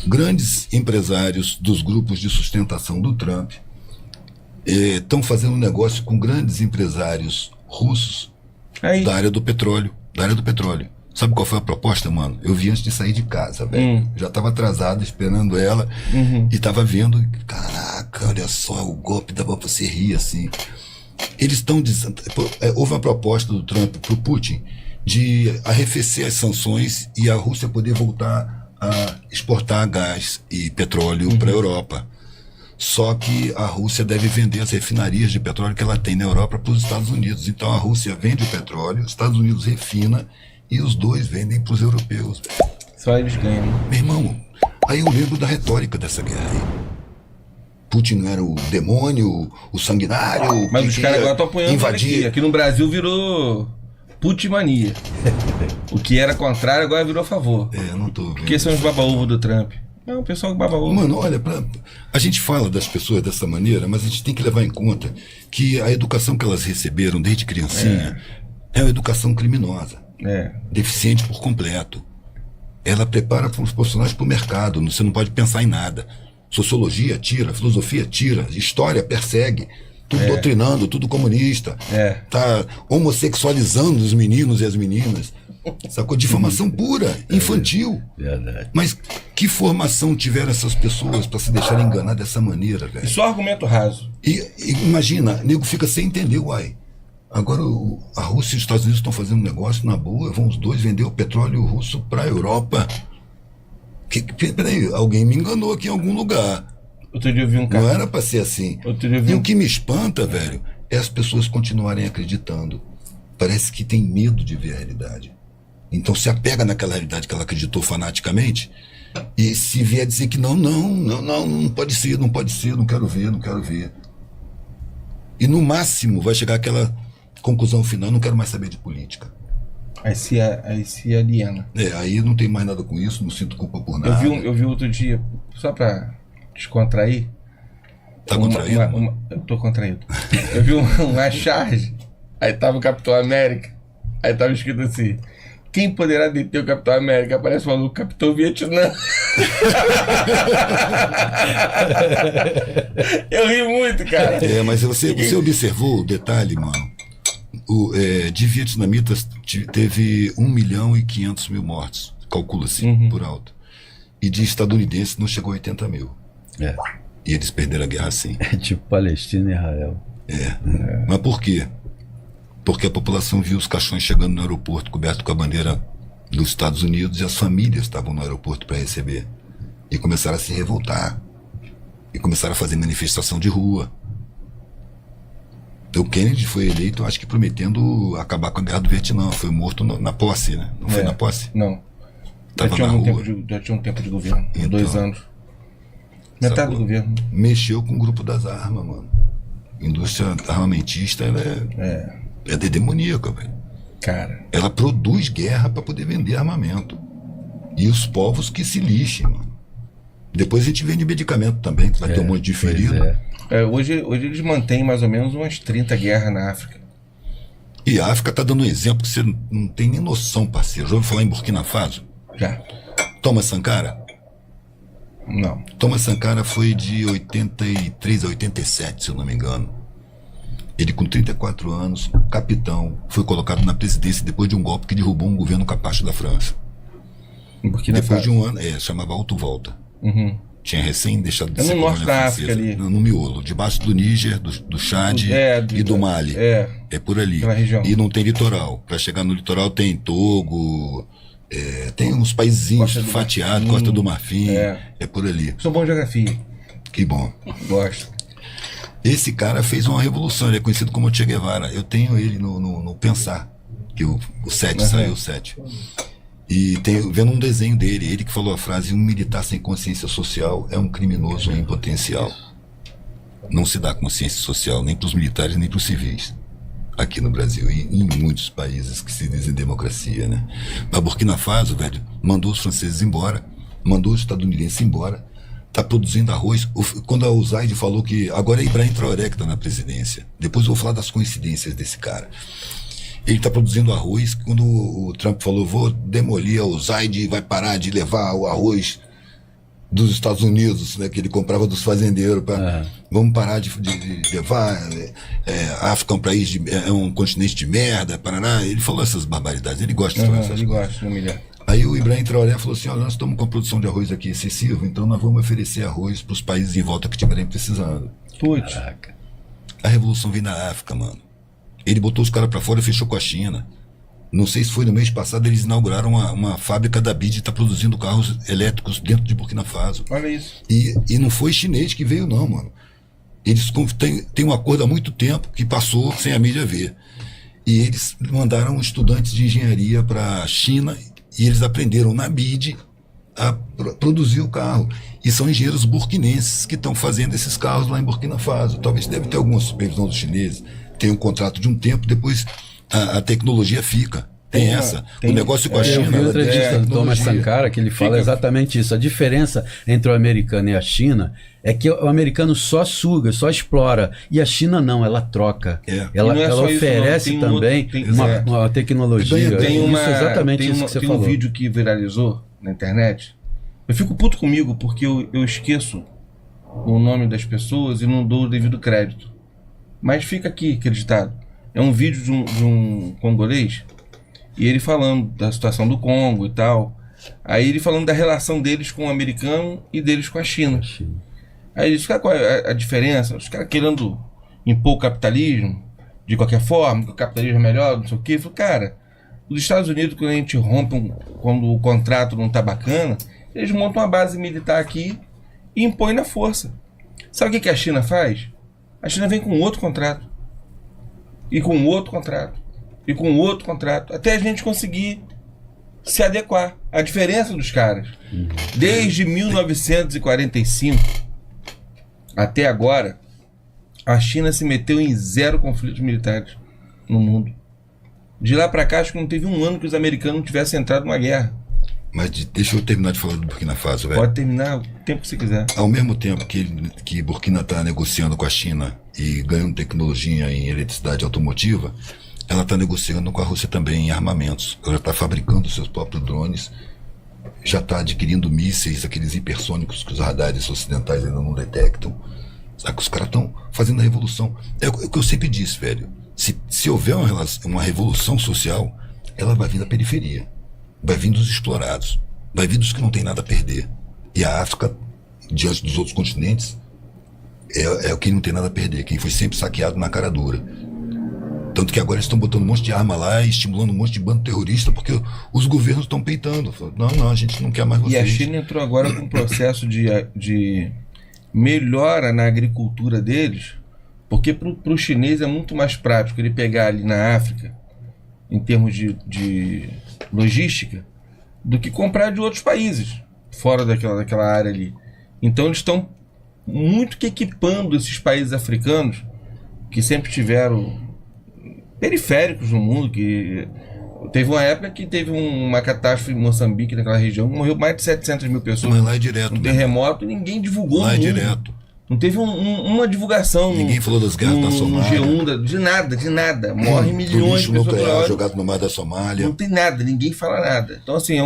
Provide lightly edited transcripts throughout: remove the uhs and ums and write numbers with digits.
Grandes empresários dos grupos de sustentação do Trump estão fazendo um negócio com grandes empresários russos da área do petróleo. Sabe qual foi a proposta, mano? Eu vi antes de sair de casa, velho. Já estava atrasado, esperando ela, e estava vendo, caraca, olha só, o golpe dava pra você rir, assim. Eles estão dizendo, houve uma proposta do Trump pro Putin de arrefecer as sanções e a Rússia poder voltar a exportar gás e petróleo para a Europa. Só que a Rússia deve vender as refinarias de petróleo que ela tem na Europa para os Estados Unidos. Então a Rússia vende o petróleo, os Estados Unidos refina e os dois vendem para os europeus. Só eles ganham. Meu irmão, aí eu lembro da retórica dessa guerra aí. Putin não era o demônio, o sanguinário. Mas os caras agora estão apoiando invadir. Aqui no Brasil virou Putinmania. O que era contrário agora virou a favor. Não tô vendo. Porque são os baba-ovo do Trump. É um pessoal que baba ovo. Mano, olha, a gente fala das pessoas dessa maneira, mas a gente tem que levar em conta que a educação que elas receberam desde criancinha é uma educação criminosa. Deficiente por completo. Ela prepara os profissionais para o mercado, você não pode pensar em nada. Sociologia tira, filosofia tira, história persegue, tudo doutrinando, tudo comunista. Tá homossexualizando os meninos e as meninas. Sacou? Difamação pura, infantil. Verdade. Mas que formação tiveram essas pessoas para se deixarem enganar dessa maneira, velho? E só argumento raso. E imagina, o nego fica sem entender, uai. Agora a Rússia e os Estados Unidos estão fazendo um negócio na boa, vão os dois vender o petróleo russo para a Europa. Peraí, alguém me enganou aqui em algum lugar. Outro dia eu vi um cara. Não era para ser assim. E o que me espanta, velho, é as pessoas continuarem acreditando. Parece que tem medo de ver a realidade. Então se apega naquela realidade que ela acreditou fanaticamente e se vier dizer que não pode ser, não quero ver. E no máximo vai chegar aquela conclusão final, não quero mais saber de política. Aí se aliena. Aí não tem mais nada com isso, não sinto culpa por nada. Eu vi outro dia, só pra descontrair. Tá contraído? Eu tô contraído. Eu vi uma charge, aí tava o Capitão América, aí tava escrito assim: quem poderá deter o Capitão América? Aparece o maluco, Capitão Vietnã. Eu ri muito, cara. Mas você observou o detalhe, mano? De vietnamitas teve 1.500.000 mortos, calcula-se, por alto. E de estadunidenses não chegou a 80 mil. E eles perderam a guerra assim. É tipo Palestina e Israel. Mas por quê? Porque a população viu os caixões chegando no aeroporto coberto com a bandeira dos Estados Unidos e as famílias estavam no aeroporto para receber. E começaram a se revoltar. E começaram a fazer manifestação de rua. O Kennedy foi eleito, acho que prometendo acabar com a guerra do Vietnã. Foi morto na posse, né? Não foi na posse? Não. Tava na rua. Já tinha um tempo de governo. Então, 2 anos. Metade do governo. Mexeu com o grupo das armas, mano. A indústria armamentista, ela é demoníaca, velho. Cara. Ela produz guerra para poder vender armamento. E os povos que se lixem, mano. Depois a gente vende medicamento também, que vai ter um monte de ferido. Hoje eles mantêm mais ou menos umas 30 guerras na África. E a África tá dando um exemplo que você não tem nem noção, parceiro. Já ouviu falar em Burkina Faso? Já. Thomas Sankara? Não. Thomas Sankara foi de 83 a 87, se eu não me engano. Ele, com 34 anos, capitão, foi colocado na presidência depois de um golpe que derrubou um governo capacho da França. Depois de um ano, chamava Alto Volta. Tinha recém deixado de ser no norte da África ali. No miolo, debaixo do Níger, do Chad e do Mali. É por ali. E não tem litoral. Para chegar no litoral tem Togo, tem uns paizinhos fatiados, Costa do Marfim, é por ali. Sou bom em geografia. Que bom. Gosto. Esse cara fez uma revolução, ele é conhecido como Che Guevara. Eu tenho ele no Pensar, que o 7 saiu o 7. E vendo um desenho dele, ele que falou a frase: um militar sem consciência social é um criminoso em potencial. Não se dá consciência social nem para os militares nem para os civis. Aqui no Brasil e em muitos países que se dizem democracia, né? Mas Burkina Faso, velho, mandou os franceses embora, mandou os estadunidenses embora, tá produzindo arroz. Quando a Usaid falou que agora é Ibrahim Traoré que tá na presidência, depois eu vou falar das coincidências desse cara. Ele está produzindo arroz. Quando o Trump falou, vou demolir a Usaid e vai parar de levar o arroz dos Estados Unidos, né, que ele comprava dos fazendeiros. Vamos parar de levar a África é um país é um continente de merda, Paraná. Ele falou essas barbaridades, ele gosta de falar essas ele coisas. gosta, não me lembro. Aí o Ibrahim Traoré falou assim: olha, nós estamos com a produção de arroz aqui excessiva, então nós vamos oferecer arroz para os países em volta que estiverem precisando. Putz. Caraca. A revolução vem da África, mano. Ele botou os caras para fora e fechou com a China. Não sei se foi no mês passado, eles inauguraram uma fábrica da BYD, está produzindo carros elétricos dentro de Burkina Faso. Olha isso. E não foi chinês que veio, não, mano. Eles têm um acordo há muito tempo que passou sem a mídia ver. E eles mandaram estudantes de engenharia para a China e eles aprenderam na BYD a produzir o carro. E são engenheiros burkinenses que estão fazendo esses carros lá em Burkina Faso. Talvez deve ter alguma supervisão dos chineses. Tem um contrato de um tempo, depois a tecnologia fica. O negócio com a China. Eu vi outra entrevista do Thomas Sankara que ele fala exatamente isso. A diferença entre o americano e a China é que o americano só suga, só explora. E a China não, ela troca. Ela oferece também uma tecnologia. Isso é exatamente isso que você falou. Tem um vídeo que viralizou na internet. Eu fico puto comigo porque eu esqueço o nome das pessoas e não dou o devido crédito. Mas fica aqui acreditado. É um vídeo de um congolês e ele falando da situação do Congo e tal. Aí ele falando da relação deles com o americano e deles com a China. Aí ele disse, qual é a diferença? Os caras querendo impor o capitalismo de qualquer forma, que o capitalismo é melhor, não sei o quê. Eu falei, cara, os Estados Unidos, quando a gente rompe, quando o contrato não tá bacana, eles montam uma base militar aqui e impõem na força. Sabe o que a China faz? A China vem com outro contrato. E com outro contrato. E com outro contrato. Até a gente conseguir se adequar. A diferença dos caras. Desde 1945 até agora, a China se meteu em 0 conflitos militares no mundo. De lá pra cá, acho que não teve um ano que os americanos não tivessem entrado numa guerra. Mas deixa eu terminar de falar do Burkina Faso, velho. Pode terminar o tempo que você quiser. Ao mesmo tempo que Burkina está negociando com a China e ganhando tecnologia em eletricidade automotiva, ela está negociando com a Rússia também em armamentos. Ela está fabricando seus próprios drones, já está adquirindo mísseis, aqueles hipersônicos que os radares ocidentais ainda não detectam. Sabe que os caras estão fazendo a revolução. É o que eu sempre disse, velho. Se houver uma revolução social, ela vai vir da periferia. Vai vir dos explorados, vai vir dos que não tem nada a perder. E a África, diante dos outros continentes, é quem não tem nada a perder, quem foi sempre saqueado na cara dura. Tanto que agora eles estão botando um monte de arma lá e estimulando um monte de bando terrorista, porque os governos estão peitando. Não, a gente não quer mais vocês. E a China entrou agora com um processo de melhora na agricultura deles, porque para o chinês é muito mais prático ele pegar ali na África, em termos de logística, do que comprar de outros países fora daquela área ali. Então eles estão muito que equipando esses países africanos que sempre tiveram periféricos no mundo, que teve uma época que teve uma catástrofe em Moçambique, naquela região, morreu mais de 700 mil pessoas. Mas lá é direto. Um terremoto e ninguém divulgou. Lá é direto. Não teve uma divulgação. Ninguém falou das guerras na Somália. G1, de nada. Morre milhões de pessoas por hora. Jogado no mar da Somália. Não tem nada, ninguém fala nada. Então, assim,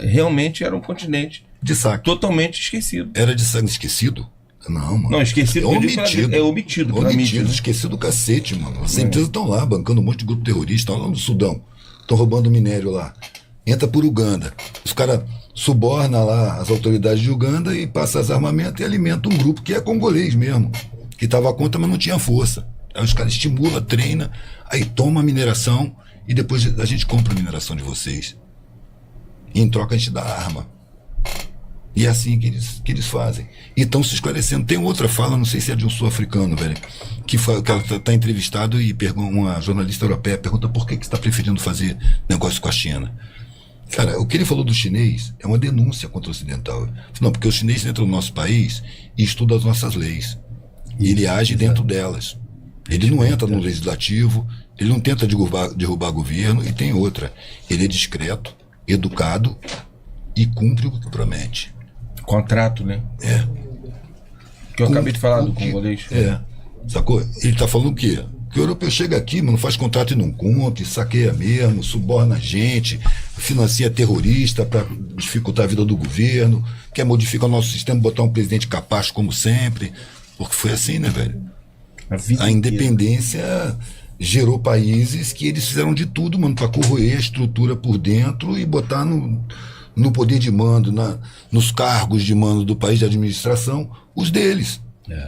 realmente era um continente de saque. Totalmente esquecido. Era de sangue esquecido? Não, mano. Não, esquecido. É omitido. Omitido, esquecido do cacete, mano. As empresas estão lá, bancando um monte de grupo terrorista, estão lá no Sudão. Estão roubando minério lá. Entra por Uganda. Os caras subornam lá as autoridades de Uganda e passam as armamentos e alimentam um grupo que é congolês mesmo, que estava à conta, mas não tinha força. Aí os caras estimulam, treinam, aí toma a mineração e depois a gente compra a mineração de vocês. E em troca a gente dá arma. E é assim que eles fazem. E estão se esclarecendo. Tem outra fala, não sei se é de um sul-africano, velho, que ela está entrevistado e uma jornalista europeia pergunta por que você está preferindo fazer negócio com a China. Cara, o que ele falou do chinês é uma denúncia contra o ocidental. Não, porque o chinês entra no nosso país e estuda as nossas leis. E ele age dentro delas. Ele não entra no legislativo, ele não tenta derrubar governo, e tem outra. Ele é discreto, educado e cumpre o que promete. Contrato, né? É. Que eu acabei de falar do congolês. Sacou? Ele tá falando o quê? Porque o europeu chega aqui, mano, faz contrato e não cumpre, saqueia mesmo, suborna a gente, financia terrorista para dificultar a vida do governo, quer modificar o nosso sistema, botar um presidente capacho como sempre. Porque foi assim, né, velho? A independência gerou países que eles fizeram de tudo, mano, para corroer a estrutura por dentro e botar no poder de mando, nos cargos de mando do país de administração, os deles.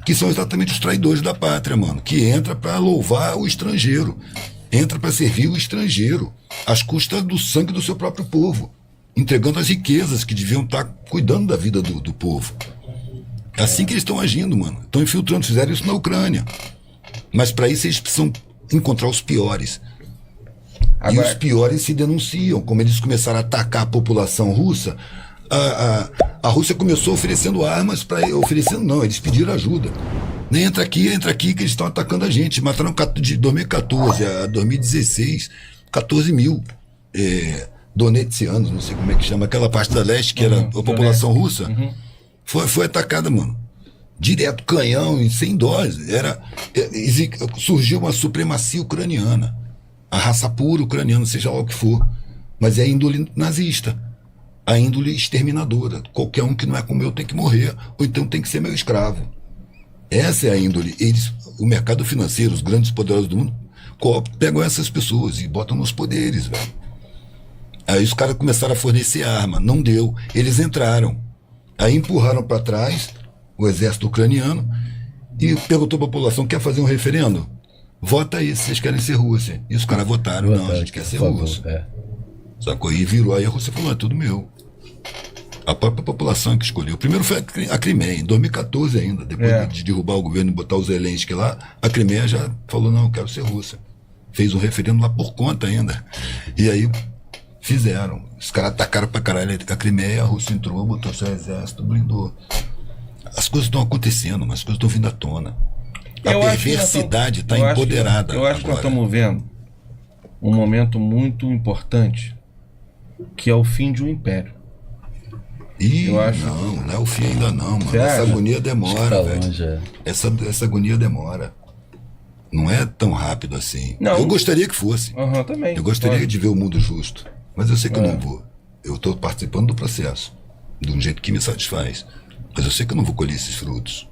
Que são exatamente os traidores da pátria, mano, que entra para louvar o estrangeiro, entra para servir o estrangeiro, às custas do sangue do seu próprio povo, entregando as riquezas que deviam estar cuidando da vida do povo. É assim que eles estão agindo, mano. Estão infiltrando, fizeram isso na Ucrânia. Mas para isso eles precisam encontrar os piores. Agora... E os piores se denunciam. Como eles começaram a atacar a população russa, a Rússia começou oferecendo armas para... Oferecendo não, eles pediram ajuda. Entra aqui que eles estão atacando a gente. Mataram de 2014 a 2016 14 mil donetskianos, não sei como é que chama, aquela parte da leste que era a população russa. Foi atacada, mano. Direto, canhão, e sem dose. Surgiu uma supremacia ucraniana. A raça pura ucraniana, seja lá o que for. Mas é a índole nazista. A índole exterminadora. Qualquer um que não é como eu tem que morrer, ou então tem que ser meu escravo. Essa é a índole. O mercado financeiro, os grandes poderosos do mundo, pegam essas pessoas e botam nos poderes, velho. Aí os caras começaram a fornecer arma. Não deu. Eles entraram. Aí empurraram para trás o exército ucraniano e perguntou para a população: quer fazer um referendo? Vota aí se vocês querem ser Rússia. E os caras votaram: não, a gente quer ser Rússia. Sacou? E virou, aí a Rússia falou: é tudo meu. A própria população que escolheu. Primeiro foi a Crimeia, em 2014 ainda, depois de derrubar o governo e botar o Zelensky lá, a Crimeia já falou: não, eu quero ser Rússia. Fez um referendo lá por conta ainda. E aí fizeram. Os caras atacaram pra caralho a Crimeia, a Rússia entrou, botou seu exército, blindou. As coisas estão acontecendo, mas as coisas estão vindo à tona. A perversidade está empoderada. Eu acho que nós estamos vendo um momento muito importante, que é o fim de um império. Não é o fim ainda não, mano. Essa agonia demora, velho. Essa agonia demora. Não é tão rápido assim. Não. Eu gostaria que fosse. Também. Eu gostaria de ver o mundo justo. Mas eu sei que eu não vou. Eu estou participando do processo, de um jeito que me satisfaz. Mas eu sei que eu não vou colher esses frutos.